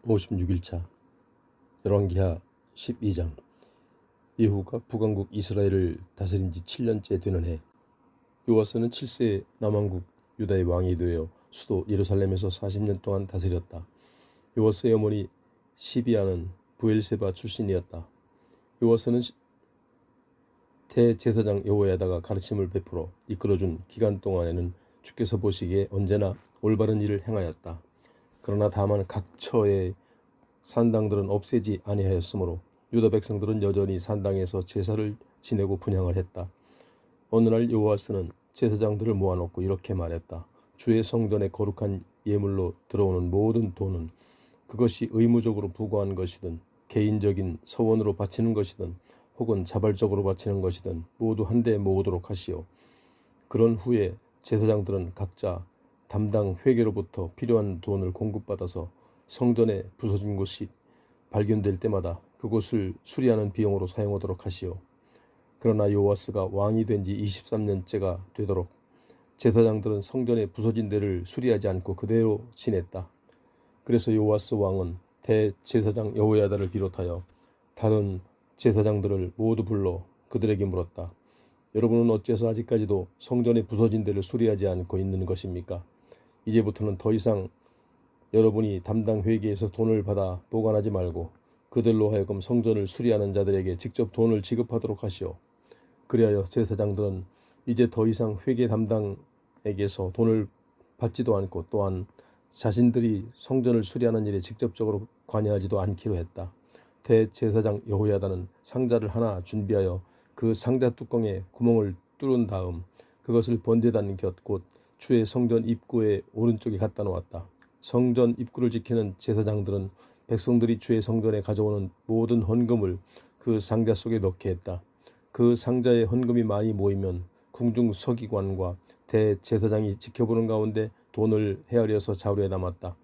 56일차 열왕기하 12장. 예후가 북왕국 이스라엘을 다스린 지 7년째 되는 해, 요아스는 7세에 남왕국 유다의 왕이 되어 수도 예루살렘에서 40년 동안 다스렸다. 요아스의 어머니 시비아는 부엘세바 출신이었다. 요아스는 대제사장 여호야다가 가르침을 베풀어 이끌어준 기간 동안에는 주께서 보시기에 언제나 올바른 일을 행하였다. 그러나 다만 각처의 산당들은 없애지 아니하였으므로 유다 백성들은 여전히 산당에서 제사를 지내고 분향을 했다. 어느 날 요아스는 제사장들을 모아놓고 이렇게 말했다. 주의 성전에 거룩한 예물로 들어오는 모든 돈은, 그것이 의무적으로 부과한 것이든 개인적인 서원으로 바치는 것이든 혹은 자발적으로 바치는 것이든 모두 한데 모으도록 하시오. 그런 후에 제사장들은 각자 담당 회계로부터 필요한 돈을 공급받아서 성전에 부서진 곳이 발견될 때마다 그곳을 수리하는 비용으로 사용하도록 하시오. 그러나 요아스가 왕이 된 지 23년째가 되도록 제사장들은 성전의 부서진 데를 수리하지 않고 그대로 지냈다. 그래서 요아스 왕은 대제사장 여호야다를 비롯하여 다른 제사장들을 모두 불러 그들에게 물었다. 여러분은 어째서 아직까지도 성전의 부서진 데를 수리하지 않고 있는 것입니까? 이제부터는 더 이상 여러분이 담당 회계에서 돈을 받아 보관하지 말고 그들로 하여금 성전을 수리하는 자들에게 직접 돈을 지급하도록 하시오. 그리하여 제사장들은 이제 더 이상 회계 담당에게서 돈을 받지도 않고 또한 자신들이 성전을 수리하는 일에 직접적으로 관여하지도 않기로 했다. 대제사장 여호야다는 상자를 하나 준비하여 그 상자 뚜껑에 구멍을 뚫은 다음 그것을 번제단 곁 곧 주의 성전 입구의 오른쪽에 갖다 놓았다. 성전 입구를 지키는 제사장들은 백성들이 주의 성전에 가져오는 모든 헌금을 그 상자 속에 넣게 했다. 그 상자에 헌금이 많이 모이면 궁중 서기관과 대제사장이 지켜보는 가운데 돈을 헤아려서 자루에 담았다.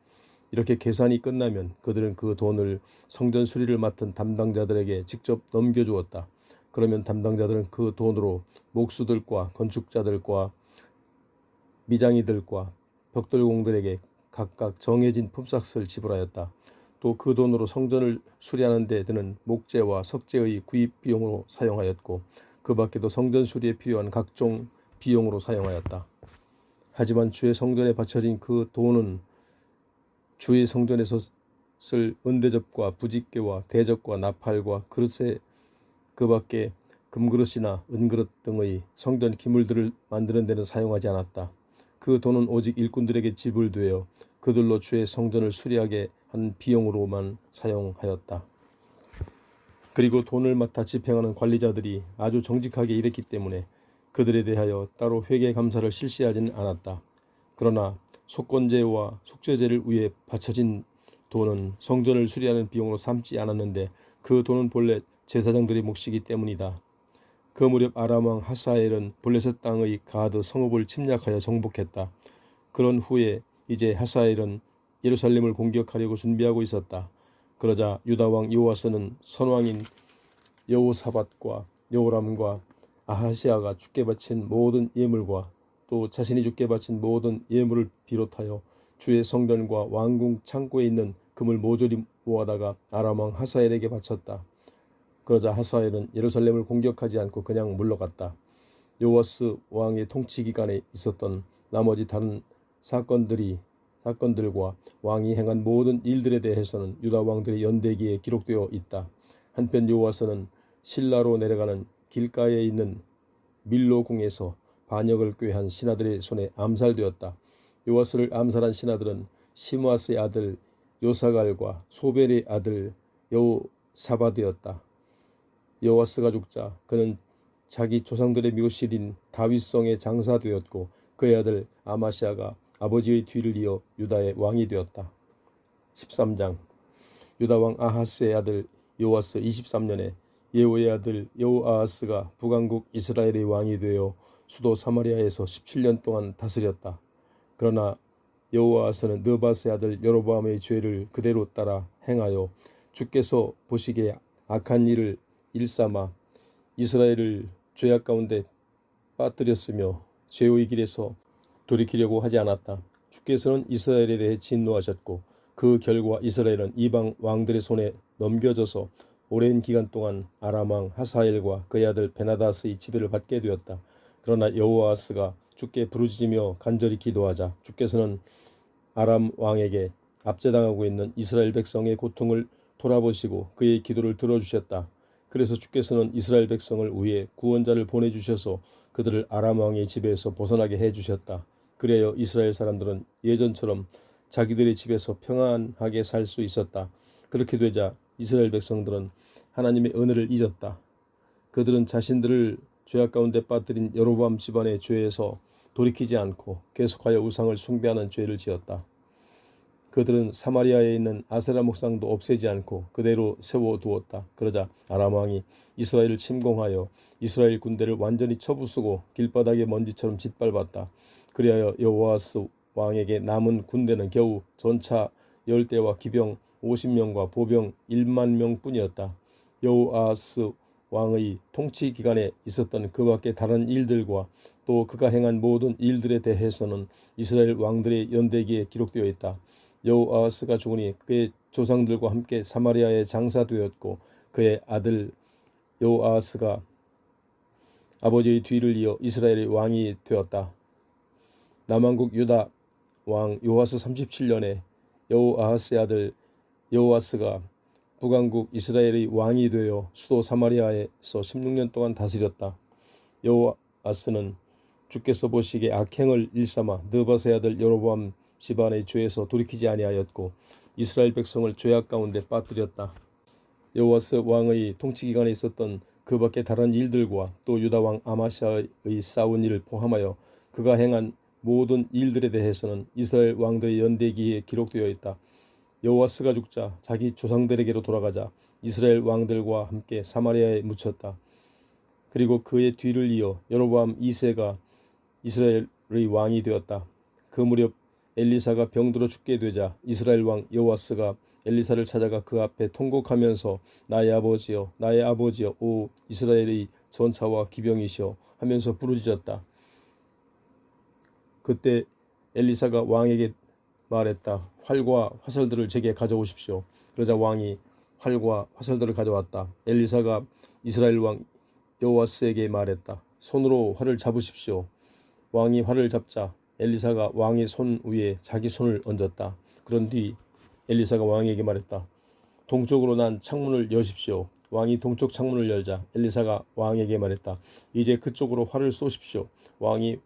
이렇게 계산이 끝나면 그들은 그 돈을 성전 수리를 맡은 담당자들에게 직접 넘겨주었다. 그러면 담당자들은 그 돈으로 목수들과 건축자들과 미장이들과 벽돌공들에게 각각 정해진 품삯을 지불하였다. 또 그 돈으로 성전을 수리하는 데 드는 목재와 석재의 구입 비용으로 사용하였고 그 밖에도 성전 수리에 필요한 각종 비용으로 사용하였다. 하지만 주의 성전에 바쳐진 그 돈은 주의 성전에서 쓸 은대접과 부집개와 대접과 나팔과 그릇에 그 밖에 금그릇이나 은그릇 등의 성전 기물들을 만드는 데는 사용하지 않았다. 그 돈은 오직 일꾼들에게 지불되어 그들로 주의 성전을 수리하게 한 비용으로만 사용하였다. 그리고 돈을 맡아 집행하는 관리자들이 아주 정직하게 일했기 때문에 그들에 대하여 따로 회계 감사를 실시하지는 않았다. 그러나 속건제와 속죄제를 위해 바쳐진 돈은 성전을 수리하는 비용으로 삼지 않았는데 그 돈은 본래 제사장들의 몫이기 때문이다. 그 무렵 아람 왕 하사엘은 블레셋 땅의 가드 성읍을 침략하여 정복했다. 그런 후에 이제 하사엘은 예루살렘을 공격하려고 준비하고 있었다. 그러자 유다 왕 요아스는 선왕인 여호사밧과 여호람과 아하시아가 주께 바친 모든 예물과 또 자신이 주께 바친 모든 예물을 비롯하여 주의 성전과 왕궁 창고에 있는 금을 모조리 모아다가 아람 왕 하사엘에게 바쳤다. 그러자 하사엘은 예루살렘을 공격하지 않고 그냥 물러갔다. 요아스 왕의 통치 기간에 있었던 나머지 다른 사건들과 왕이 행한 모든 일들에 대해서는 유다 왕들의 연대기에 기록되어 있다. 한편 요아스는 실라로 내려가는 길가에 있는 밀로궁에서 반역을 꾀한 신하들의 손에 암살되었다. 요아스를 암살한 신하들은 시므아스의 아들 요사갈과 소벨의 아들 여호사밧이었다. 요아스가 죽자 그는 자기 조상들의 묘실인 다윗성에 장사되었고 그의 아들 아마시아가 아버지의 뒤를 이어 유다의 왕이 되었다. 13장. 유다 왕 아하스의 아들 요아스 23년에 예후의 아들 여호아하스가 북왕국 이스라엘의 왕이 되어 수도 사마리아에서 17년 동안 다스렸다. 그러나 여호아하스는 느밧의 아들 여로보암의 죄를 그대로 따라 행하여 주께서 보시기에 악한 일을 일삼아 이스라엘을 죄악 가운데 빠뜨렸으며 죄의 길에서 돌이키려고 하지 않았다. 주께서는 이스라엘에 대해 진노하셨고 그 결과 이스라엘은 이방 왕들의 손에 넘겨져서 오랜 기간 동안 아람 왕 하사엘과 그의 아들 베나다스의 지배를 받게 되었다. 그러나 여호아스가 주께 부르짖으며 간절히 기도하자 주께서는 아람 왕에게 압제당하고 있는 이스라엘 백성의 고통을 돌아보시고 그의 기도를 들어주셨다. 그래서 주께서는 이스라엘 백성을 위해 구원자를 보내주셔서 그들을 아람 왕의 지배에서 벗어나게 해주셨다. 그래야 이스라엘 사람들은 예전처럼 자기들의 집에서 평안하게 살 수 있었다. 그렇게 되자 이스라엘 백성들은 하나님의 은혜를 잊었다. 그들은 자신들을 죄악 가운데 빠뜨린 여로보암 집안의 죄에서 돌이키지 않고 계속하여 우상을 숭배하는 죄를 지었다. 그들은 사마리아에 있는 아세라 목상도 없애지 않고 그대로 세워두었다. 그러자 아람 왕이 이스라엘을 침공하여 이스라엘 군대를 완전히 쳐부수고 길바닥에 먼지처럼 짓밟았다. 그리하여 여호아스 왕에게 남은 군대는 겨우 전차 10대와 기병 50명과 보병 1만 명뿐이었다. 여호아스 왕의 통치 기간에 있었던 그 밖의 다른 일들과 또 그가 행한 모든 일들에 대해서는 이스라엘 왕들의 연대기에 기록되어 있다. 여호아스가 죽으니 그의 조상들과 함께 사마리아에 장사되었고 그의 아들 여호아스가 아버지의 뒤를 이어 이스라엘의 왕이 되었다. 남왕국 유다 왕 요아스 37년에 여호아하스의 아들 여호아스가 북왕국 이스라엘의 왕이 되어 수도 사마리아에서 16년 동안 다스렸다. 여호아스는 주께서 보시기에 악행을 일삼아 느밧의 아들 여로보암 집안의 죄에서 돌이키지 아니하였고 이스라엘 백성을 죄악 가운데 빠뜨렸다. 여호아스 왕의 통치 기간에 있었던 그 밖의 다른 일들과 또 유다 왕 아마시아의 싸운 일을 포함하여 그가 행한 모든 일들에 대해서는 이스라엘 왕들의 연대기에 기록되어 있다. 여호아스가 죽자 자기 조상들에게로 돌아가자 이스라엘 왕들과 함께 사마리아에 묻혔다. 그리고 그의 뒤를 이어 여로보암 2세가 이스라엘의 왕이 되었다. 그 무렵 엘리사가 병들어 죽게 되자 이스라엘 왕 여호아스가 엘리사를 찾아가 그 앞에 통곡하면서 나의 아버지여 나의 아버지여 오 이스라엘의 전차와 기병이시여 하면서 부르짖었다. 그때 엘리사가 왕에게 말했다. 활과 화살들을 제게 가져오십시오. 그러자 왕이 활과 화살들을 가져왔다. 엘리사가 이스라엘 왕 여호아스에게 말했다. 손으로 활을 잡으십시오. 왕이 활을 잡자 엘리사가 왕의 손 위에 자기 손을 얹었다. 그런 뒤 엘리사가 왕에게 말했다. 동쪽으로 난 창문을 여십시오. 왕이 동쪽 창문을 열자 엘리사가 왕에게 말했다. 이제 그쪽으로 활을 쏘십시오. 왕이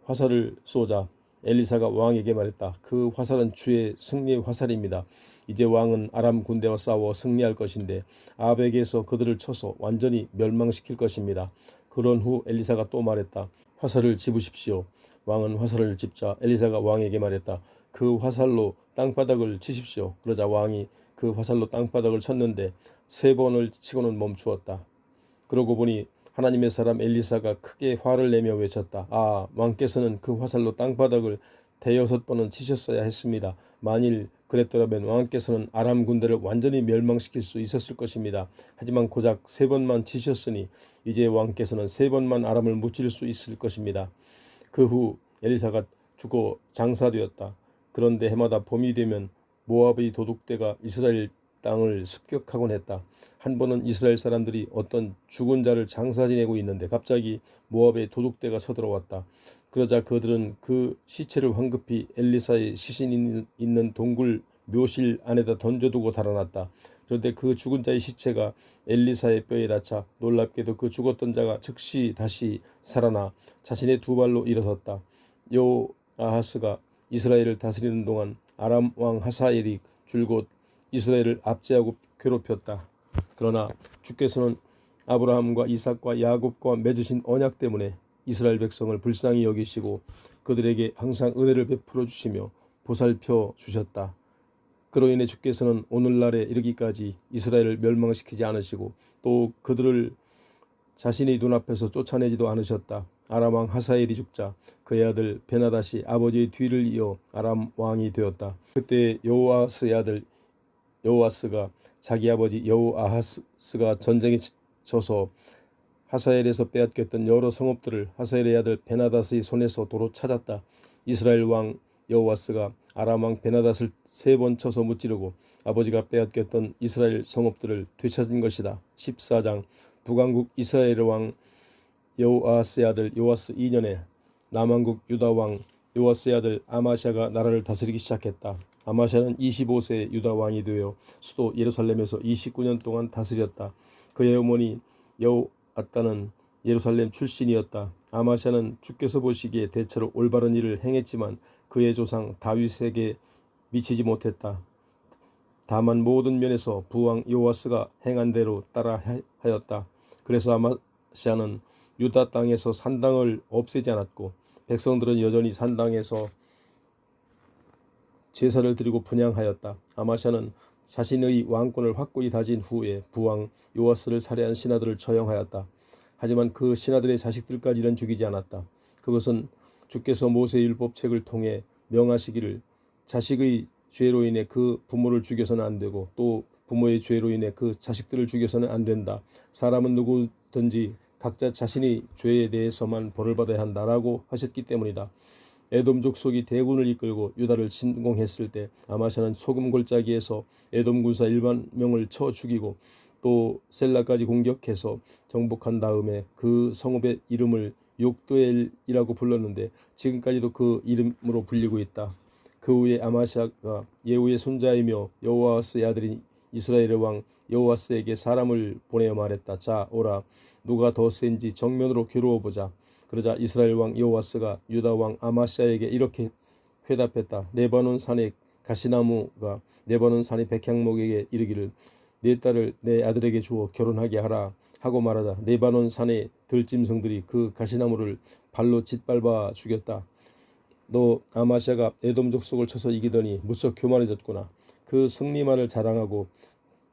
화살을 쏘자 엘리사가 왕에게 말했다. 그 화살은 주의 승리의 화살입니다. 이제 왕은 아람 군대와 싸워 승리할 것인데 아벡에서 그들을 쳐서 완전히 멸망시킬 것입니다. 그런 후 엘리사가 또 말했다. 화살을 집으십시오. 왕은 화살을 집자 엘리사가 왕에게 말했다. 그 화살로 땅바닥을 치십시오. 그러자 왕이 그 화살로 땅바닥을 쳤는데 3번을 치고는 멈추었다. 그러고 보니 하나님의 사람 엘리사가 크게 화를 내며 외쳤다. 아, 왕께서는 그 화살로 땅바닥을 5번은 치셨어야 했습니다. 만일 그랬더라면 왕께서는 아람 군대를 완전히 멸망시킬 수 있었을 것입니다. 하지만 고작 3번만 치셨으니 이제 왕께서는 3번만 아람을 무찔 수 있을 것입니다. 그 후 엘리사가 죽어 장사되었다. 그런데 해마다 봄이 되면 모압의 도둑대가 이스라엘 땅을 습격하곤 했다. 한 번은 이스라엘 사람들이 어떤 죽은 자를 장사 지내고 있는데 갑자기 모압의 도둑대가 쳐들어왔다. 그러자 그들은 그 시체를 황급히 엘리사의 시신 있는 동굴 묘실 안에다 던져두고 달아났다. 그런데 그 죽은 자의 시체가 엘리사의 뼈에 닿자 놀랍게도 그 죽었던 자가 즉시 다시 살아나 자신의 2발로 일어섰다. 여호아하스가 이스라엘을 다스리는 동안 아람 왕 하사엘이 줄곧 이스라엘을 압제하고 괴롭혔다. 그러나 주께서는 아브라함과 이삭과 야곱과 맺으신 언약 때문에 이스라엘 백성을 불쌍히 여기시고 그들에게 항상 은혜를 베풀어 주시며 보살펴 주셨다. 그로 인해 주께서는 오늘날에 이르기까지 이스라엘을 멸망시키지 않으시고 또 그들을 자신의 눈앞에서 쫓아내지도 않으셨다. 아람 왕 하사엘이 죽자 그의 아들 베나닷이 아버지의 뒤를 이어 아람 왕이 되었다. 그때 여호아스의 아들 여호아스가 자기 아버지 여호아하스가 전쟁에 져서 하사엘에서 빼앗겼던 여러 성읍들을 하사엘의 아들 베나닷의 손에서 도로 찾았다. 이스라엘 왕 여호와스가 아람 왕 베나닷을 3번 쳐서 무찌르고 아버지가 빼앗겼던 이스라엘 성읍들을 되찾은 것이다. 14장. 북왕국 이스라엘 왕 여호아스의 아들 요아스 2년에 남왕국 유다 왕 요아스의 아들 아마샤가 나라를 다스리기 시작했다. 아마샤는 25세 유다 왕이 되어 수도 예루살렘에서 29년 동안 다스렸다. 그의 어머니 여호아따는 예루살렘 출신이었다. 아마샤는 주께서 보시기에 대체로 올바른 일을 행했지만 그의 조상 다윗에게 미치지 못했다. 다만 모든 면에서 부왕 요아스가 행한 대로 따라하였다. 그래서 아마샤는 유다 땅에서 산당을 없애지 않았고 백성들은 여전히 산당에서 제사를 드리고 분향하였다. 아마샤는 자신의 왕권을 확고히 다진 후에 부왕 요아스를 살해한 신하들을 처형하였다. 하지만 그 신하들의 자식들까지는 죽이지 않았다. 그것은 주께서 모세 율법책을 통해 명하시기를 자식의 죄로 인해 그 부모를 죽여서는 안 되고 또 부모의 죄로 인해 그 자식들을 죽여서는 안 된다. 사람은 누구든지 각자 자신의 죄에 대해서만 벌을 받아야 한다라고 하셨기 때문이다. 에돔 족속이 대군을 이끌고 유다를 침공했을 때 아마샤는 소금 골짜기에서 에돔 군사 1만 명을 쳐 죽이고 또 셀라까지 공격해서 정복한 다음에 그 성읍의 이름을 욕드엘이라고 불렀는데 지금까지도 그 이름으로 불리고 있다. 그 후에 아마샤가 예후의 손자이며 여호아스의 아들인 이스라엘의 왕 여호아스에게 사람을 보내어 말했다. 자, 오라. 누가 더 센지 정면으로 겨루어보자. 그러자 이스라엘 왕 여호아스가 유다 왕 아마샤에게 이렇게 회답했다. 레바논 산의 가시나무가 레바논 산의 백향목에게 이르기를 내 딸을 내 아들에게 주어 결혼하게 하라 하고 말하자 레바논 산의 들짐승들이 그 가시나무를 발로 짓밟아 죽였다. 너 아마샤가 에돔 족속을 쳐서 이기더니 무척 교만해졌구나. 그 승리만을 자랑하고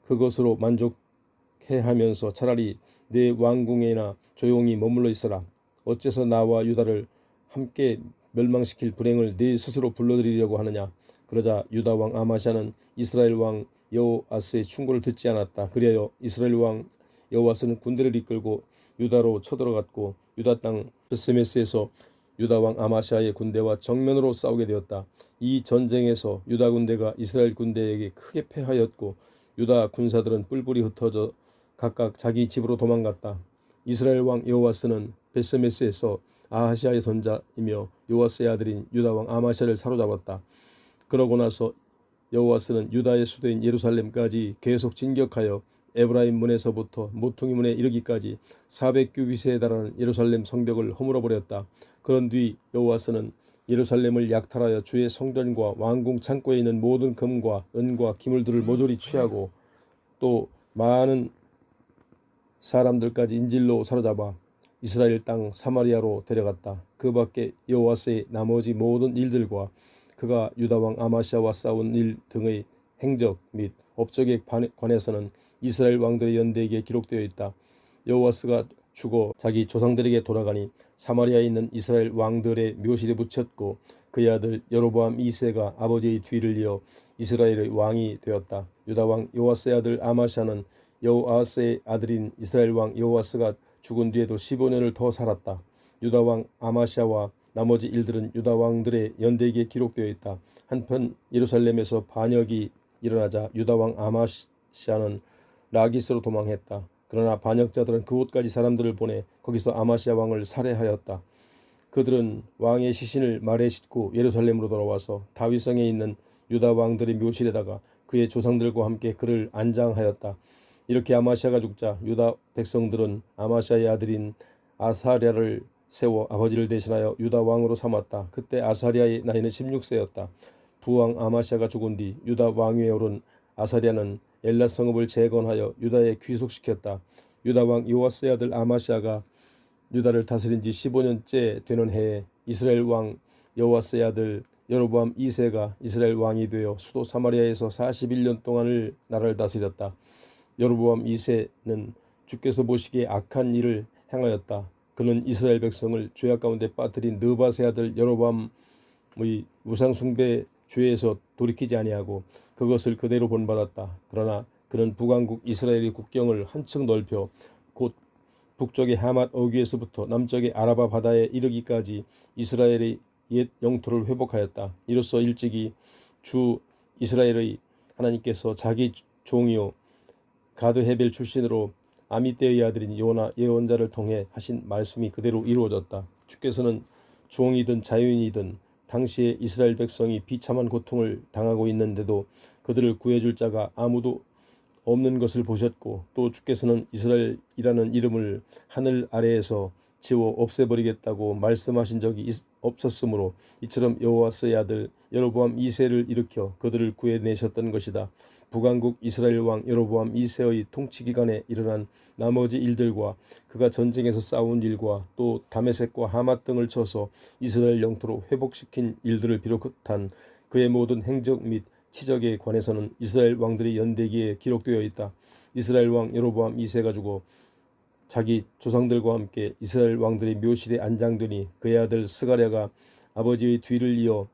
그것으로 만족해하면서 차라리 내 왕궁에나 조용히 머물러 있어라. 어째서 나와 유다를 함께 멸망시킬 불행을 네 스스로 불러들이려고 하느냐. 그러자 유다 왕 아마샤는 이스라엘 왕 여호아스의 충고를 듣지 않았다. 그리하여 이스라엘 왕 여호아스는 군대를 이끌고 유다로 쳐들어갔고 유다 땅 베스메스에서 유다 왕 아마샤의 군대와 정면으로 싸우게 되었다. 이 전쟁에서 유다 군대가 이스라엘 군대에게 크게 패하였고 유다 군사들은 뿔뿔이 흩어져 각각 자기 집으로 도망갔다. 이스라엘 왕 여호아스는 베스메스에서 아하시아의 손자이며 요아스의 아들인 유다 왕 아마샤를 사로잡았다. 그러고 나서 여호아스는 유다의 수도인 예루살렘까지 계속 진격하여 에브라임 문에서부터 모퉁이 문에 이르기까지 400규빗에 달하는 예루살렘 성벽을 허물어 버렸다. 그런 뒤 여호아스는 예루살렘을 약탈하여 주의 성전과 왕궁 창고에 있는 모든 금과 은과 기물들을 모조리 취하고 또 많은 사람들까지 인질로 사로잡아 이스라엘 땅 사마리아로 데려갔다. 그 밖에 여호아스의 나머지 모든 일들과 그가 유다 왕 아마시아와 싸운 일 등의 행적 및 업적에 관해서는 이스라엘 왕들의 연대기에 기록되어 있다. 여호아스가 죽어 자기 조상들에게 돌아가니 사마리아에 있는 이스라엘 왕들의 묘실에 묻혔고 그의 아들 여로보암 2세가 아버지의 뒤를 이어 이스라엘의 왕이 되었다. 유다 왕 요아스의 아들 아마샤는 여호아스의 아들인 이스라엘 왕 여호아스가 죽은 뒤에도 15년을 더 살았다. 유다 왕 아마샤와 나머지 일들은 유다 왕들의 연대기에 기록되어 있다. 한편 예루살렘에서 반역이 일어나자 유다 왕 아마샤는 라기스로 도망했다. 그러나 반역자들은 그곳까지 사람들을 보내 거기서 아마시아 왕을 살해하였다. 그들은 왕의 시신을 말에 싣고 예루살렘으로 돌아와서 다윗성에 있는 유다 왕들의 묘실에다가 그의 조상들과 함께 그를 안장하였다. 이렇게 아마시아가 죽자 유다 백성들은 아마시아의 아들인 아사랴를 세워 아버지를 대신하여 유다 왕으로 삼았다. 그때 아사랴의 나이는 16세였다. 부왕 아마시아가 죽은 뒤 유다 왕위에 오른 아사랴는 엘라 성읍을 재건하여 유다에 귀속시켰다. 유다 왕 요아스의 아들 아마시아가 유다를 다스린 지 15년째 되는 해에 이스라엘 왕 여호아스의 아들 여로보암 2세가 이스라엘 왕이 되어 수도 사마리아에서 41년 동안을 나라를 다스렸다. 여로보암 2세는 주께서 보시기에 악한 일을 행하였다. 그는 이스라엘 백성을 죄악 가운데 빠뜨린 느밧의 아들 여로보암의 우상 숭배 죄에서 돌이키지 아니하고 그것을 그대로 본받았다. 그러나 그는 북왕국 이스라엘의 국경을 한층 넓혀 곧 북쪽의 하맛 어귀에서부터 남쪽의 아라바 바다에 이르기까지 이스라엘의 옛 영토를 회복하였다. 이로써 일찍이 주 이스라엘의 하나님께서 자기 종이요 가드 헤벨 출신으로 아미떼의 아들인 요나 예언자를 통해 하신 말씀이 그대로 이루어졌다. 주께서는 종이든 자유인이든 당시에 이스라엘 백성이 비참한 고통을 당하고 있는데도 그들을 구해줄 자가 아무도 없는 것을 보셨고, 또 주께서는 이스라엘이라는 이름을 하늘 아래에서 지워 없애버리겠다고 말씀하신 적이 없었으므로 이처럼 여호와스의 아들 여로보암 2세를 일으켜 그들을 구해내셨던 것이다. 북왕국 이스라엘 왕 여로보암 2세의 통치 기간에 일어난 나머지 일들과 그가 전쟁에서 싸운 일과 또 다메섹과 하맛 등을 쳐서 이스라엘 영토로 회복시킨 일들을 비롯한 그의 모든 행적 및 치적에 관해서는 이스라엘 왕들의 연대기에 기록되어 있다. 이스라엘 왕 여로보암 2세가 죽어 자기 조상들과 함께 이스라엘 왕들의 묘실에 안장되니 그의 아들 스가랴가 아버지의 뒤를 이어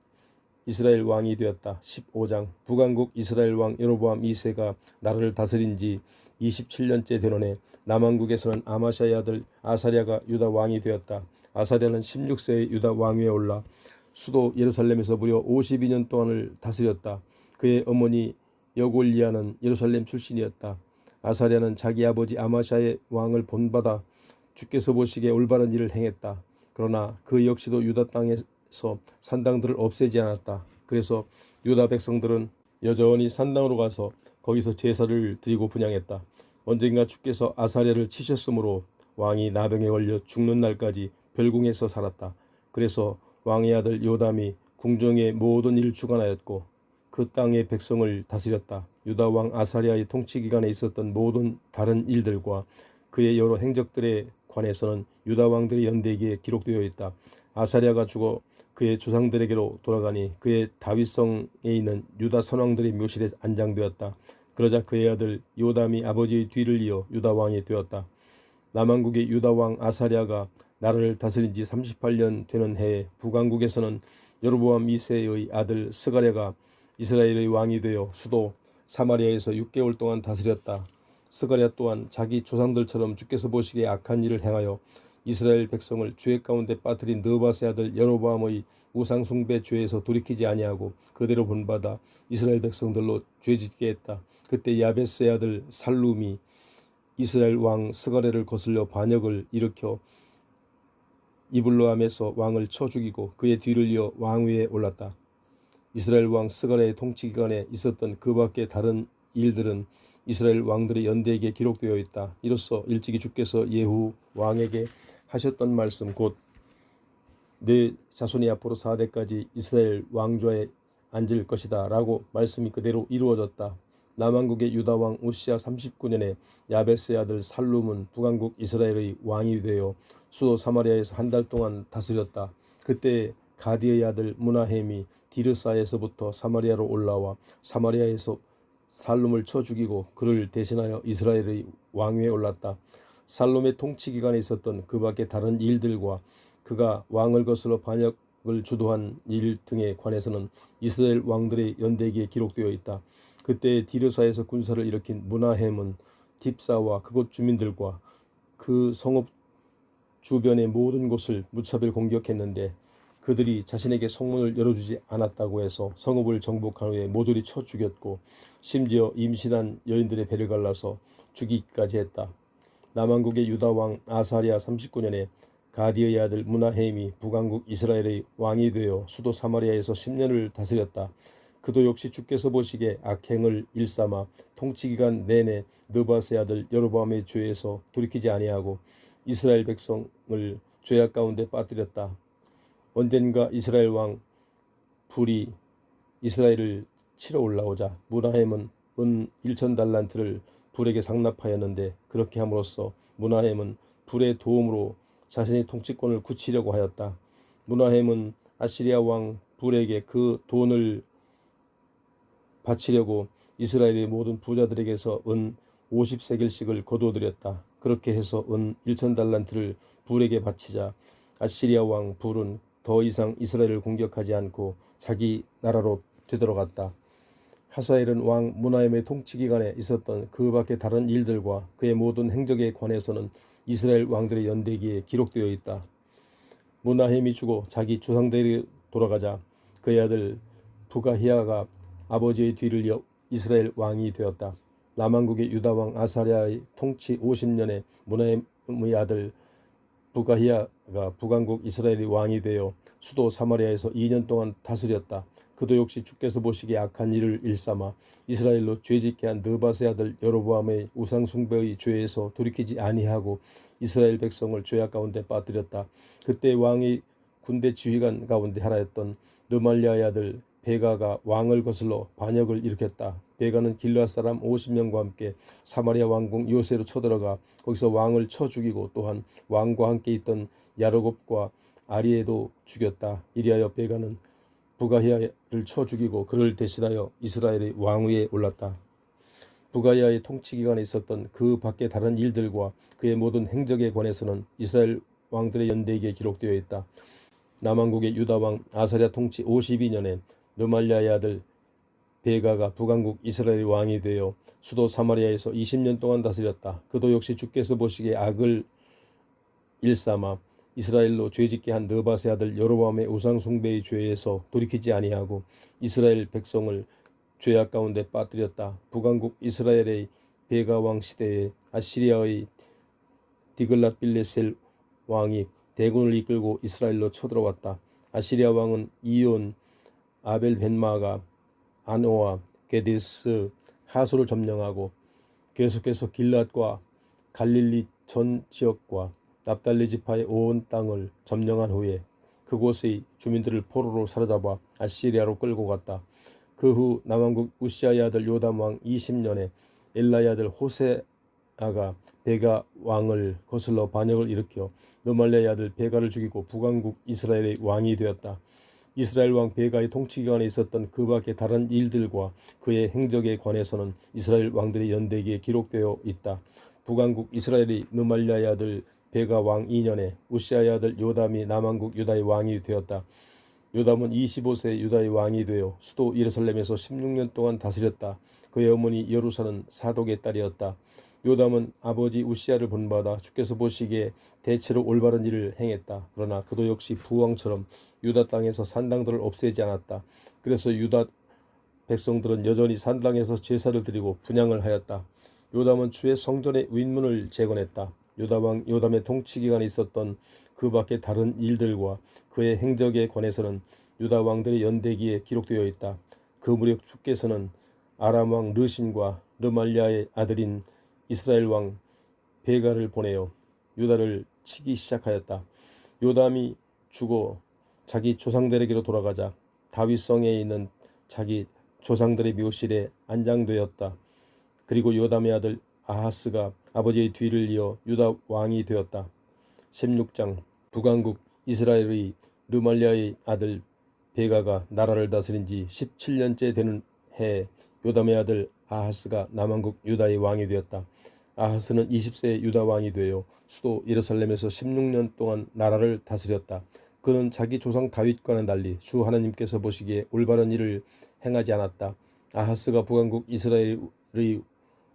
이스라엘 왕이 되었다. 15장 북왕국 이스라엘 왕 여로보암 2세가 나라를 다스린 지 27년째 되노니 남왕국에서는 아마샤의 아들 아사랴가 유다 왕이 되었다. 아사랴는 16세에 유다 왕위에 올라 수도 예루살렘에서 무려 52년 동안을 다스렸다. 그의 어머니 여골리아는 예루살렘 출신이었다. 아사랴는 자기 아버지 아마샤의 왕을 본받아 주께서 보시기에 올바른 일을 행했다. 그러나 그 역시도 유다 땅에서 산당들을 없애지 않았다. 그래서 유다 백성들은 여전히 산당으로 가서 거기서 제사를 드리고 분향했다. 언젠가 주께서 아사랴를 치셨으므로 왕이 나병에 걸려 죽는 날까지 별궁에서 살았다. 그래서 왕의 아들 요담이 궁정의 모든 일을 주관하였고 그 땅의 백성을 다스렸다. 유다 왕 아사랴의 통치 기간에 있었던 모든 다른 일들과 그의 여러 행적들에 관해서는 유다 왕들의 연대기에 기록되어 있다. 아사랴가 죽어 그의 조상들에게로 돌아가니 그의 다윗성에 있는 유다 선왕들의 묘실에 안장되었다. 그러자 그의 아들 요담이 아버지의 뒤를 이어 유다 왕이 되었다. 남왕국의 유다 왕 아사랴가 나라를 다스린 지 38년 되는 해에 북왕국에서는 여로보암 2세의 아들 스가랴가 이스라엘의 왕이 되어 수도 사마리아에서 6개월 동안 다스렸다. 스가랴 또한 자기 조상들처럼 주께서 보시기에 악한 일을 행하여 이스라엘 백성을 죄 가운데 빠뜨린 느바스의 아들 여로보암의 우상 숭배 죄에서 돌이키지 아니하고 그대로 본받아 이스라엘 백성들로 죄짓게 했다. 그때 야베스의 아들 살룸이 이스라엘 왕 스가랴를 거슬려 반역을 일으켜 이블로암에서 왕을 쳐 죽이고 그의 뒤를 이어 왕위에 올랐다. 이스라엘 왕 스가랴의 통치 기간에 있었던 그 밖의 다른 일들은 이스라엘 왕들의 연대기에 기록되어 있다. 이로써 일찍이 주께서 예후 왕에게 하셨던 말씀 곧 내 자손이 앞으로 4대까지 이스라엘 왕좌에 앉을 것이다 라고 말씀이 그대로 이루어졌다. 남왕국의 유다 왕 우시야 39년에 야베스의 아들 살룸은 북왕국 이스라엘의 왕이 되어 수도 사마리아에서 한 달 동안 다스렸다. 그때 가디의 아들 무나헴이 디르사에서부터 사마리아로 올라와 사마리아에서 살룸을 쳐 죽이고 그를 대신하여 이스라엘의 왕위에 올랐다. 살룸의 통치 기간에 있었던 그 밖의 다른 일들과 그가 왕을 거슬러 반역을 주도한 일 등에 관해서는 이스라엘 왕들의 연대기에 기록되어 있다. 그때 디르사에서 군사를 일으킨 무나헴은 딥사와 그곳 주민들과 그 성읍 주변의 모든 곳을 무차별 공격했는데 그들이 자신에게 성문을 열어주지 않았다고 해서 성읍을 정복한 후에 모조리 쳐 죽였고 심지어 임신한 여인들의 배를 갈라서 죽이기까지 했다. 남왕국의 유다 왕 아사랴 39년에 가디의 아들 무나헴이 북왕국 이스라엘의 왕이 되어 수도 사마리아에서 10년을 다스렸다. 그도 역시 주께서 보시기에 악행을 일삼아 통치기간 내내 느바스의 아들 여로보암의 죄에서 돌이키지 아니하고 이스라엘 백성을 죄악 가운데 빠뜨렸다. 언젠가 이스라엘 왕 불이 이스라엘을 치러 올라오자 무나헴은 은 1,000달란트를 불에게 상납하였는데 그렇게 함으로써 무나헴은 불의 도움으로 자신의 통치권을 굳히려고 하였다. 무나헴은 아시리아 왕 불에게 그 돈을 바치려고 이스라엘의 모든 부자들에게서 은 50세겔씩을 거두어들였다. 그렇게 해서 은 1,000달란트를 불에게 바치자 아시리아 왕 불은 더 이상 이스라엘을 공격하지 않고 자기 나라로 되돌아갔다. 하사엘은 왕 무나헴의 통치 기간에 있었던 그 밖의 다른 일들과 그의 모든 행적에 관해서는 이스라엘 왕들의 연대기에 기록되어 있다. 무나헴이 죽어 자기 조상들에게로 돌아가자 그의 아들 부가히야가 아버지의 뒤를 이어 이스라엘 왕이 되었다. 남왕국의 유다 왕 아사랴의 통치 50년에 문하임의 아들 부가히야가 북왕국 이스라엘의 왕이 되어 수도 사마리아에서 2년 동안 다스렸다. 그도 역시 주께서 보시기에 악한 일을 일삼아 이스라엘로 죄짓게 한 느밧의 아들 여로보암의 우상 숭배의 죄에서 돌이키지 아니하고 이스라엘 백성을 죄악 가운데 빠뜨렸다. 그때 왕의 군대 지휘관 가운데 하나였던 르말리아의 아들 베가가 왕을 거슬러 반역을 일으켰다. 베가는 길르앗 사람 50명과 함께 사마리아 왕궁 요새로 쳐들어가 거기서 왕을 쳐 죽이고 또한 왕과 함께 있던 야르곱과 아리에도 죽였다. 이리하여 베가는 부가히야를 쳐 죽이고 그를 대신하여 이스라엘의 왕위에 올랐다. 부가히야의 통치 기간에 있었던 그 밖의 다른 일들과 그의 모든 행적에 관해서는 이스라엘 왕들의 연대기에 기록되어 있다. 남왕국의 유다 왕 아사랴 통치 52년에 르말리아의 아들 베가가 북왕국 이스라엘의 왕이 되어 수도 사마리아에서 20년 동안 다스렸다. 그도 역시 주께서 보시기에 악을 일삼아 이스라엘로 죄짓게 한 느밧의 아들 여로보암의 우상 숭배의 죄에서 돌이키지 아니하고 이스라엘 백성을 죄악 가운데 빠뜨렸다. 북왕국 이스라엘의 베가 왕 시대에 아시리아의 디글랏빌레셀 왕이 대군을 이끌고 이스라엘로 쳐들어왔다. 아시리아 왕은 이온, 아벨벤마가 아노와 게데스, 하소를 점령하고 계속해서 길앗과 갈릴리 전 지역과 납달리 지파의 온 땅을 점령한 후에 그곳의 주민들을 포로로 사로잡아 아시리아로 끌고 갔다. 그 후 남왕국 우시아의 아들 요담 왕 20년에 엘라의 아들 호세아가 베가 왕을 거슬러 반역을 일으켜 르말리아의 아들 베가를 죽이고 북왕국 이스라엘의 왕이 되었다. 이스라엘 왕 베가의 통치 기간에 있었던 그 밖의 다른 일들과 그의 행적에 관해서는 이스라엘 왕들의 연대기에 기록되어 있다. 북왕국 이스라엘의 르말리아의 아들 베가 왕 2년에 우시아의 아들 요담이 남왕국 유다의 왕이 되었다. 요담은 25세 유다의 왕이 되어 수도 예루살렘에서 16년 동안 다스렸다. 그의 어머니 여루사는 사독의 딸이었다. 요담은 아버지 우시아를 본받아 주께서 보시기에 대체로 올바른 일을 행했다. 그러나 그도 역시 부왕처럼 유다 땅에서 산당들을 없애지 않았다. 그래서 유다 백성들은 여전히 산당에서 제사를 드리고 분향을 하였다. 요담은 주의 성전의 윗문을 재건했다. 유다왕 요담의 통치 기간에 있었던 그 밖의 다른 일들과 그의 행적에 관해서는 유다 왕들의 연대기에 기록되어 있다. 그 무렵 주께서는 아람 왕 르신과 르말리아의 아들인 이스라엘 왕 베가를 보내어 유다를 치기 시작하였다. 요담이 죽어 자기 조상들에게로 돌아가자 다윗성에 있는 자기 조상들의 묘실에 안장되었다. 그리고 요담의 아들 아하스가 아버지의 뒤를 이어 유다 왕이 되었다. 16장 북왕국 이스라엘의 르말리아의 아들 베가가 나라를 다스린 지 17년째 되는 해에 요담의 아들 아하스가 남왕국 유다의 왕이 되었다. 아하스는 20세 유다 왕이 되어 수도 예루살렘에서 16년 동안 나라를 다스렸다. 그는 자기 조상 다윗과는 달리 주 하나님께서 보시기에 올바른 일을 행하지 않았다. 아하스가 북왕국 이스라엘의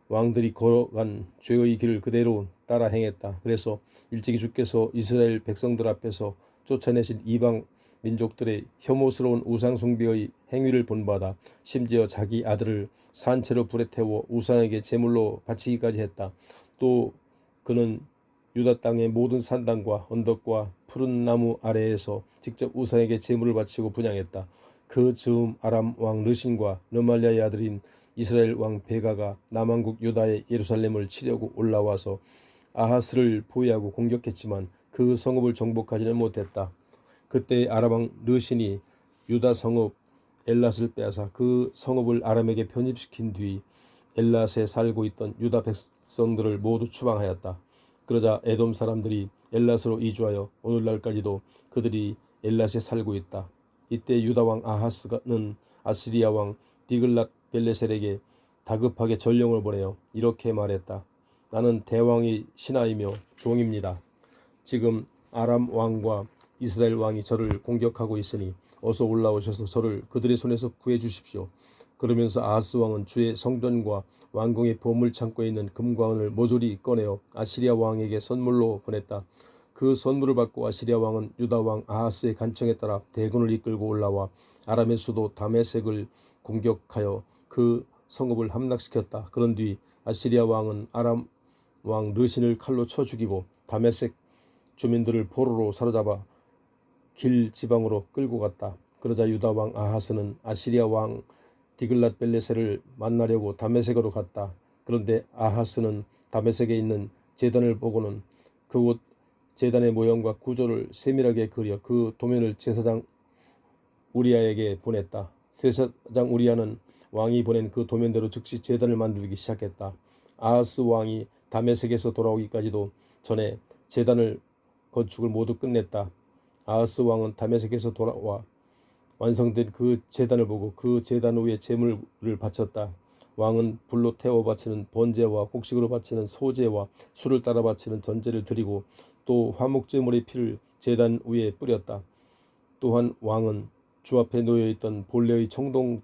왕들이 걸어간 죄의 길을 그대로 따라 행했다. 그래서 일찍이 주께서 이스라엘 백성들 앞에서 쫓아내신 이방 민족들의 혐오스러운 우상숭배의 행위를 본받아 심지어 자기 아들을 산채로 불에 태워 우상에게 제물로 바치기까지 했다. 또 그는 유다 땅의 모든 산당과 언덕과 푸른 나무 아래에서 직접 우상에게 제물을 바치고 분향했다. 그 즈음 아람 왕 르신과 르말리아의 아들인 이스라엘 왕 베가가 남왕국 유다의 예루살렘을 치려고 올라와서 아하스를 포위하고 공격했지만 그 성읍을 정복하지는 못했다. 그때 아람 왕 르신이 유다 성읍 엘랏을 빼앗아 그 성읍을 아람에게 편입시킨 뒤 엘랏에 살고 있던 유다 백성들을 모두 추방하였다. 그러자 에돔 사람들이 엘랏으로 이주하여 오늘날까지도 그들이 엘랏에 살고 있다. 이때 유다 왕 아하스는 아시리아 왕 디글랏 벨레셀에게 다급하게 전령을 보내어 이렇게 말했다. 나는 대왕의 신하이며 종입니다. 지금 아람 왕과 이스라엘 왕이 저를 공격하고 있으니 어서 올라오셔서 저를 그들의 손에서 구해 주십시오. 그러면서 아하스 왕은 주의 성전과 왕궁의 보물 창고에 있는 금과 은을 모조리 꺼내어 아시리아 왕에게 선물로 보냈다. 그 선물을 받고 아시리아 왕은 유다 왕 아하스의 간청에 따라 대군을 이끌고 올라와 아람의 수도 다메섹을 공격하여 그 성읍을 함락시켰다. 그런 뒤 아시리아 왕은 아람 왕 르신을 칼로 쳐 죽이고 다메섹 주민들을 포로로 사로잡아 길 지방으로 끌고 갔다. 그러자 유다 왕 아하스는 아시리아 왕 디글랏벨레셀을 만나려고 다메섹으로 갔다. 그런데 아하스는 다메섹에 있는 제단을 보고는 그곳 제단의 모형과 구조를 세밀하게 그려 그 도면을 제사장 우리아에게 보냈다. 제사장 우리아는 왕이 보낸 그 도면대로 즉시 제단을 만들기 시작했다. 아하스 왕이 다메섹에서 돌아오기까지도 전에 제단을 건축을 모두 끝냈다. 아하스 왕은 다메섹에서 돌아와 완성된 그 제단을 보고 그 제단 위에 제물을 바쳤다. 왕은 불로 태워 바치는 번제와 곡식으로 바치는 소제와 술을 따라 바치는 전제를 드리고 또 화목제물의 피를 제단 위에 뿌렸다. 또한 왕은 주 앞에 놓여있던 본래의 청동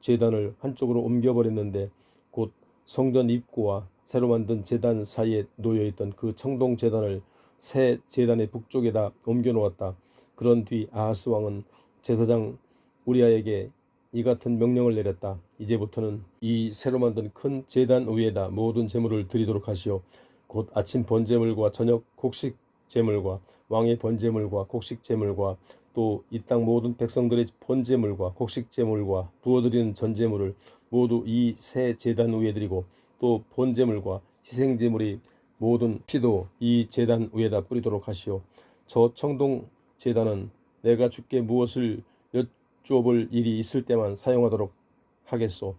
제단을 한쪽으로 옮겨버렸는데 곧 성전 입구와 새로 만든 제단 사이에 놓여있던 그 청동 제단을 새 제단의 북쪽에다 옮겨놓았다. 그런 뒤 아하스 왕은 제사장 우리아에게 이 같은 명령을 내렸다. 이제부터는 이 새로 만든 큰 제단 위에다 모든 제물을 드리도록 하시오. 곧 아침 번제물과 저녁 곡식 제물과 왕의 번제물과 곡식 제물과 또 이 땅 모든 백성들의 번제물과 곡식 제물과 부어드리는 전제물을 모두 이 새 제단 위에 드리고 또 번제물과 희생 제물의 모든 피도 이 제단 위에다 뿌리도록 하시오. 저 청동 제단은 내가 주께 무엇을 여쭈어볼 일이 있을 때만 사용하도록 하겠소.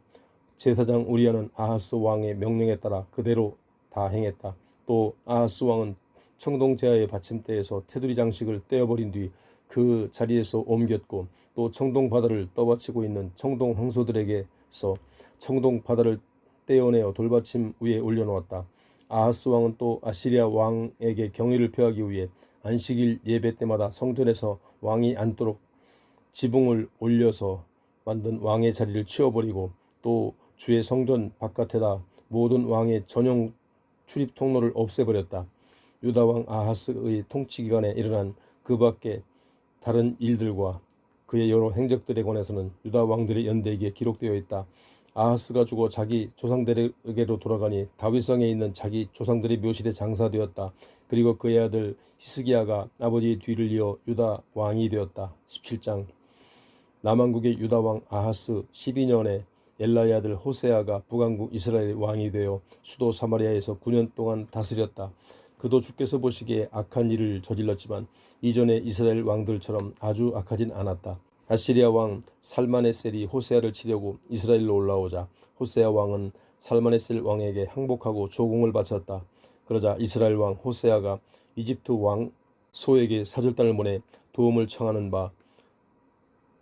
제사장 우리아는 아하스 왕의 명령에 따라 그대로 다 행했다. 또 아하스 왕은 청동 제사의 받침대에서 테두리 장식을 떼어버린 뒤 그 자리에서 옮겼고 또 청동 바다를 떠받치고 있는 청동 황소들에게서 청동 바다를 떼어내어 돌받침 위에 올려놓았다. 아하스 왕은 또 아시리아 왕에게 경의를 표하기 위해 안식일 예배 때마다 성전에서 왕이 앉도록 지붕을 올려서 만든 왕의 자리를 치워버리고 또 주의 성전 바깥에다 모든 왕의 전용 출입 통로를 없애버렸다. 유다 왕 아하스의 통치 기간에 일어난 그 밖에 다른 일들과 그의 여러 행적들에 관해서는 유다 왕들의 연대기에 기록되어 있다. 아하스가 죽어 자기 조상들에게로 돌아가니 다윗성에 있는 자기 조상들의 묘실에 장사되었다. 그리고 그의 아들 히스기야가 아버지의 뒤를 이어 유다 왕이 되었다. 17장. 남왕국의 유다 왕 아하스 12년에 엘라의 아들 호세아가 북왕국 이스라엘의 왕이 되어 수도 사마리아에서 9년 동안 다스렸다. 그도 주께서 보시기에 악한 일을 저질렀지만 이전의 이스라엘 왕들처럼 아주 악하진 않았다. 아시리아 왕 살마네셀이 호세아를 치려고 이스라엘로 올라오자 호세아 왕은 살마네셀 왕에게 항복하고 조공을 바쳤다. 그러자 이스라엘 왕 호세아가 이집트 왕 소에게 사절단을 보내 도움을 청하는 바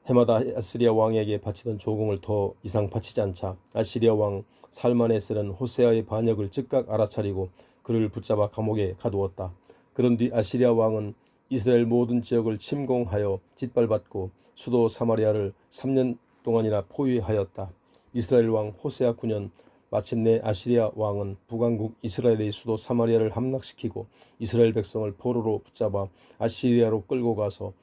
해마다 아시리아 왕에게 바치던 조공을 더 이상 바치지 않자 아시리아 왕 살마네셀은 호세아의 반역을 즉각 알아차리고 그를 붙잡아 감옥에 가두었다. 그런 뒤 아시리아 왕은 이스라엘 모든 지역을 침공하여 짓밟았고 수도 사마리아를 3년 동안이나 포위하였다. 이스라엘 왕 호세아 9년 마침내 아시리아 왕은 북왕국 이스라엘의 수도 사마리아를 함락시키고 이스라엘 백성을 포로로 붙잡아 아시리아로 끌고 가서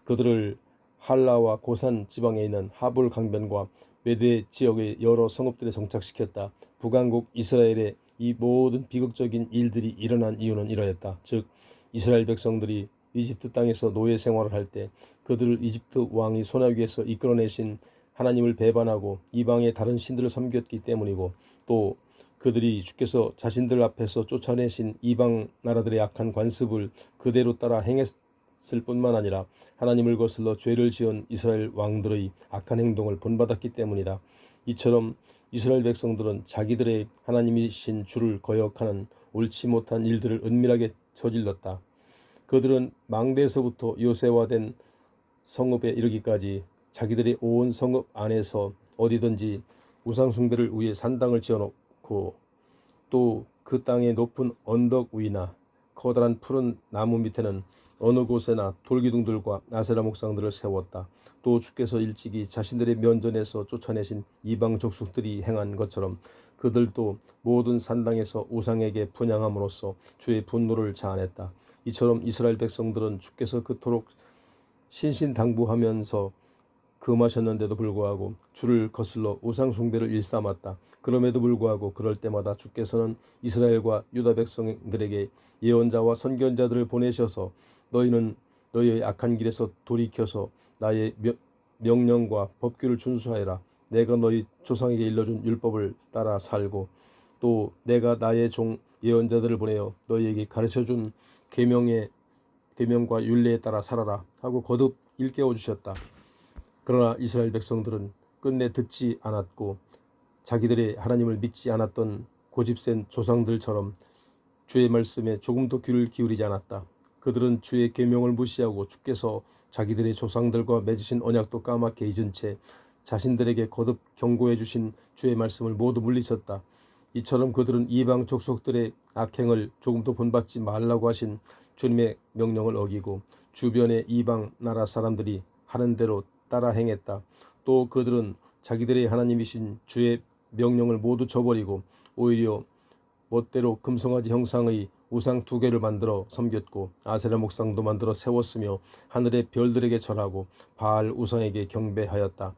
그들을 할라와 고산 지방에 있는 하볼 강변과 메대 지역의 여러 성읍들에 정착시켰다. 북왕국 이스라엘의 이 모든 비극적인 일들이 일어난 이유는 이러했다. 즉 이스라엘 백성들이 이집트 땅에서 노예 생활을 할 때 그들을 이집트 왕이 소나기에서 이끌어내신 하나님을 배반하고 이방의 다른 신들을 섬겼기 때문이고 또 그들이 주께서 자신들 앞에서 쫓아내신 이방 나라들의 악한 관습을 그대로 따라 행했을 뿐만 아니라 하나님을 거슬러 죄를 지은 이스라엘 왕들의 악한 행동을 본받았기 때문이다. 이처럼 이스라엘 백성들은 자기들의 하나님이신 주를 거역하는 옳지 못한 일들을 은밀하게 저질렀다. 그들은 망대에서부터 요새화된 성읍에 이르기까지 자기들의 온 성읍 안에서 어디든지 우상숭배를 위해 산당을 지어놓고 또 그 땅의 높은 언덕 위나 커다란 푸른 나무 밑에는 어느 곳에나 돌기둥들과 아세라 목상들을 세웠다. 또 주께서 일찍이 자신들의 면전에서 쫓아내신 이방 족속들이 행한 것처럼 그들도 모든 산당에서 우상에게 분향함으로써 주의 분노를 자아냈다. 이처럼 이스라엘 백성들은 주께서 그토록 신신당부하면서 금하셨는데도 불구하고 주를 거슬러 우상 숭배를 일삼았다. 그럼에도 불구하고 그럴 때마다 주께서는 이스라엘과 유다 백성들에게 예언자와 선견자들을 보내셔서 너희는 너희의 악한 길에서 돌이켜서 나의 명령과 법규를 준수하여라. 내가 너희 조상에게 일러준 율법을 따라 살고 또 내가 나의 종 예언자들을 보내어 너희에게 가르쳐준 계명과 율례에 따라 살아라 하고 거듭 일깨워 주셨다. 그러나 이스라엘 백성들은 끝내 듣지 않았고 자기들의 하나님을 믿지 않았던 고집센 조상들처럼 주의 말씀에 조금도 귀를 기울이지 않았다. 그들은 주의 계명을 무시하고 주께서 자기들의 조상들과 맺으신 언약도 까맣게 잊은 채 자신들에게 거듭 경고해 주신 주의 말씀을 모두 물리쳤다. 이처럼 그들은 이방 족속들의 악행을 조금도 본받지 말라고 하신 주님의 명령을 어기고 주변의 이방 나라 사람들이 하는 대로 따라 행했다. 또 그들은 자기들의 하나님이신 주의 명령을 모두 저버리고 오히려 멋대로 금송아지 형상의 우상 2개를 만들어 섬겼고 아세라 목상도 만들어 세웠으며 하늘의 별들에게 절하고 바알 우상에게 경배하였다.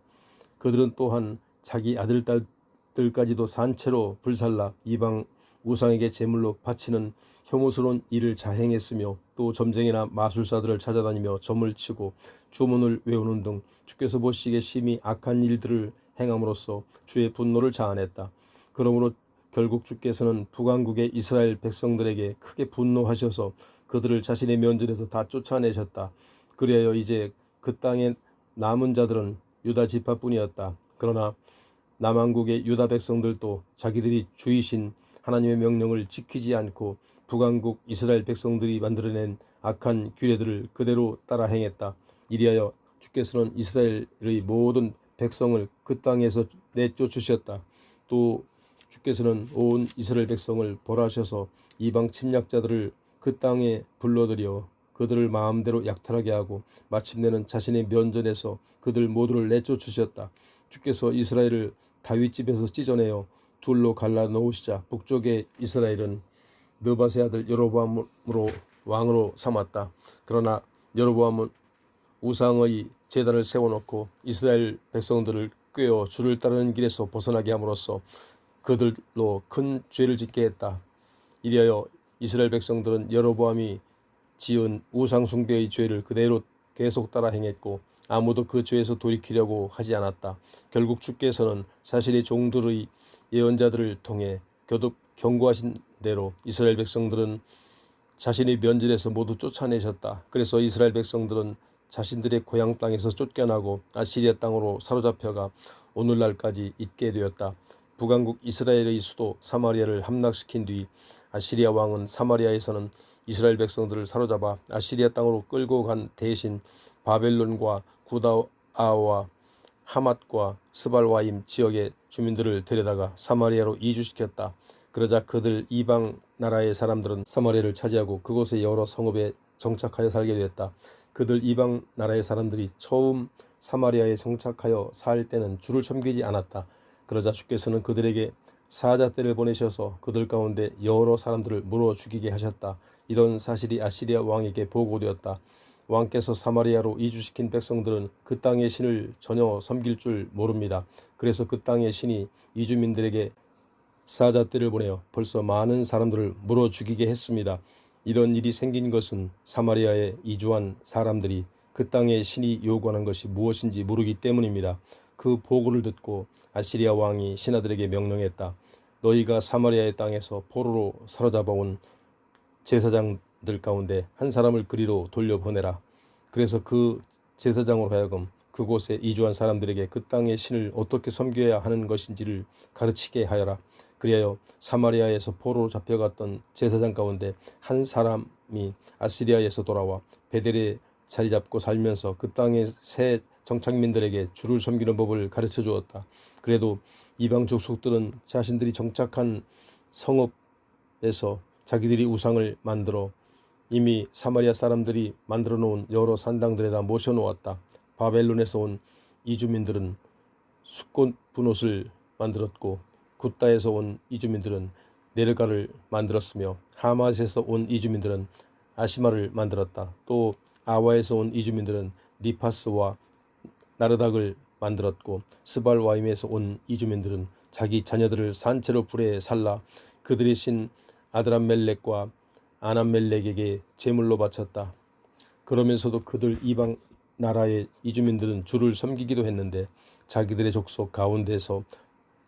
그들은 또한 자기 아들 딸들까지도 산채로 불살라 이방 우상에게 제물로 바치는 혐오스러운 일을 자행했으며 또 점쟁이나 마술사들을 찾아다니며 점을 치고 주문을 외우는 등 주께서 보시기에 심히 악한 일들을 행함으로써 주의 분노를 자아냈다. 그러므로 결국 주께서는 북왕국의 이스라엘 백성들에게 크게 분노하셔서 그들을 자신의 면전에서 다 쫓아내셨다. 그리하여 이제 그 땅에 남은 자들은 유다 지파뿐이었다. 그러나 남왕국의 유다 백성들도 자기들이 주이신 하나님의 명령을 지키지 않고 북왕국 이스라엘 백성들이 만들어낸 악한 규례들을 그대로 따라 행했다. 이리하여 주께서는 이스라엘의 모든 백성을 그 땅에서 내쫓으셨다. 또 주께서는 온 이스라엘 백성을 벌하셔서 이방 침략자들을 그 땅에 불러들여 그들을 마음대로 약탈하게 하고 마침내는 자신의 면전에서 그들 모두를 내쫓으셨다. 주께서 이스라엘을 다윗 집에서 찢어내어 둘로 갈라놓으시자 북쪽의 이스라엘은 느밧의 아들 여로보암으로 왕으로 삼았다. 그러나 여로보암은 우상의 제단을 세워놓고 이스라엘 백성들을 꾀어 주를 따르는 길에서 벗어나게 함으로써 그들로 큰 죄를 짓게 했다. 이리하여 이스라엘 백성들은 여로보암이 지은 우상 숭배의 죄를 그대로 계속 따라 행했고 아무도 그 죄에서 돌이키려고 하지 않았다. 결국 주께서는 자신의 종들의 예언자들을 통해 거듭 경고하신 대로 이스라엘 백성들은 자신의 면전에서 모두 쫓아내셨다. 그래서 이스라엘 백성들은 자신들의 고향 땅에서 쫓겨나고 아시리아 땅으로 사로잡혀가 오늘날까지 있게 되었다. 북왕국 이스라엘의 수도 사마리아를 함락시킨 뒤 아시리아 왕은 사마리아에서는 이스라엘 백성들을 사로잡아 아시리아 땅으로 끌고 간 대신 바벨론과 구다아와 하맛과 스발와임 지역의 주민들을 데려다가 사마리아로 이주시켰다. 그러자 그들 이방 나라의 사람들은 사마리아를 차지하고 그곳의 여러 성읍에 정착하여 살게 되었다. 그들 이방 나라의 사람들이 처음 사마리아에 정착하여 살 때는 주를 섬기지 않았다. 그러자 주께서는 그들에게 사자떼를 보내셔서 그들 가운데 여러 사람들을 물어 죽이게 하셨다. 이런 사실이 아시리아 왕에게 보고되었다. 왕께서 사마리아로 이주시킨 백성들은 그 땅의 신을 전혀 섬길 줄 모릅니다. 그래서 그 땅의 신이 이주민들에게 사자떼를 보내어 벌써 많은 사람들을 물어 죽이게 했습니다. 이런 일이 생긴 것은 사마리아에 이주한 사람들이 그 땅의 신이 요구하는 것이 무엇인지 모르기 때문입니다. 그 보고를 듣고 아시리아 왕이 신하들에게 명령했다. 너희가 사마리아의 땅에서 포로로 사로잡아온 제사장들 가운데 한 사람을 그리로 돌려보내라. 그래서 그 제사장으로 하여금 그곳에 이주한 사람들에게 그 땅의 신을 어떻게 섬겨야 하는 것인지를 가르치게 하여라. 그리하여 사마리아에서 포로로 잡혀갔던 제사장 가운데 한 사람이 아시리아에서 돌아와 베델에 자리 잡고 살면서 그 땅의 새 정착민들에게 주를 섬기는 법을 가르쳐 주었다. 그래도 이방 족속들은 자신들이 정착한 성읍에서 자기들이 우상을 만들어 이미 사마리아 사람들이 만들어 놓은 여러 산당들에다 모셔놓았다. 바벨론에서 온 이주민들은 숫꽃 분옷을 만들었고 굿다에서 온 이주민들은 네르가를 만들었으며 하맛에서 온 이주민들은 아시마를 만들었다. 또 아와에서 온 이주민들은 리파스와 나르닥을 만들었고 스발와임에서 온 이주민들은 자기 자녀들을 산채로 불에 살라 그들의 신 아드람멜렉과 아남멜렉에게 제물로 바쳤다. 그러면서도 그들 이방 나라의 이주민들은 주를 섬기기도 했는데 자기들의 족속 가운데서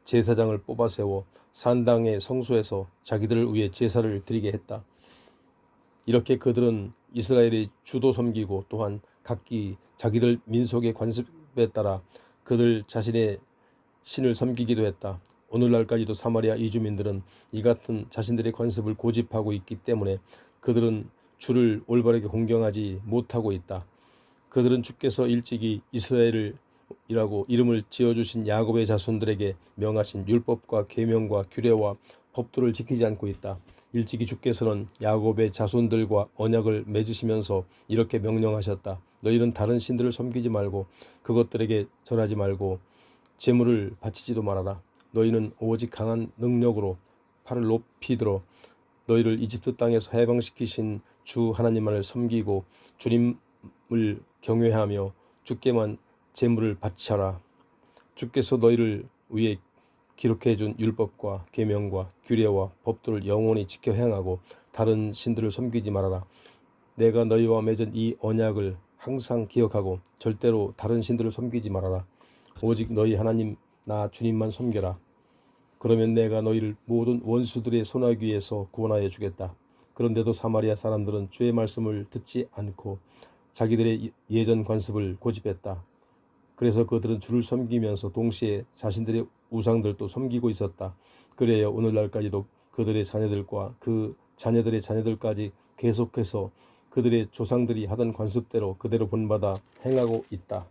제사장을 뽑아 세워 산당의 성소에서 자기들을 위해 제사를 드리게 했다. 이렇게 그들은 이스라엘의 주도 섬기고 또한 각기 자기들 민속의 관습에 따라 그들 자신의 신을 섬기기도 했다. 오늘날까지도 사마리아 이주민들은 이 같은 자신들의 관습을 고집하고 있기 때문에 그들은 주를 올바르게 공경하지 못하고 있다. 그들은 주께서 일찍이 이스라엘이라고 이름을 지어주신 야곱의 자손들에게 명하신 율법과 계명과 규례와 법도를 지키지 않고 있다. 일찍이 주께서는 야곱의 자손들과 언약을 맺으시면서 이렇게 명령하셨다. 너희는 다른 신들을 섬기지 말고 그것들에게 절하지 말고 제물을 바치지도 말아라. 너희는 오직 강한 능력으로 팔을 높이 들어 너희를 이집트 땅에서 해방시키신 주 하나님만을 섬기고 주님을 경외하며 주께만 제물을 바치라. 주께서 너희를 위해 기록해 준 율법과 계명과 규례와 법도를 영원히 지켜 행하고 다른 신들을 섬기지 말아라. 내가 너희와 맺은 이 언약을 항상 기억하고 절대로 다른 신들을 섬기지 말아라. 오직 너희 하나님 나 주님만 섬겨라. 그러면 내가 너희를 모든 원수들의 소나기에서 구원하여 주겠다. 그런데도 사마리아 사람들은 주의 말씀을 듣지 않고 자기들의 예전 관습을 고집했다. 그래서 그들은 주를 섬기면서 동시에 자신들의 우상들도 섬기고 있었다. 그래야 오늘날까지도 그들의 자녀들과 그 자녀들의 자녀들까지 계속해서 그들의 조상들이 하던 관습대로 그대로 본받아 행하고 있다.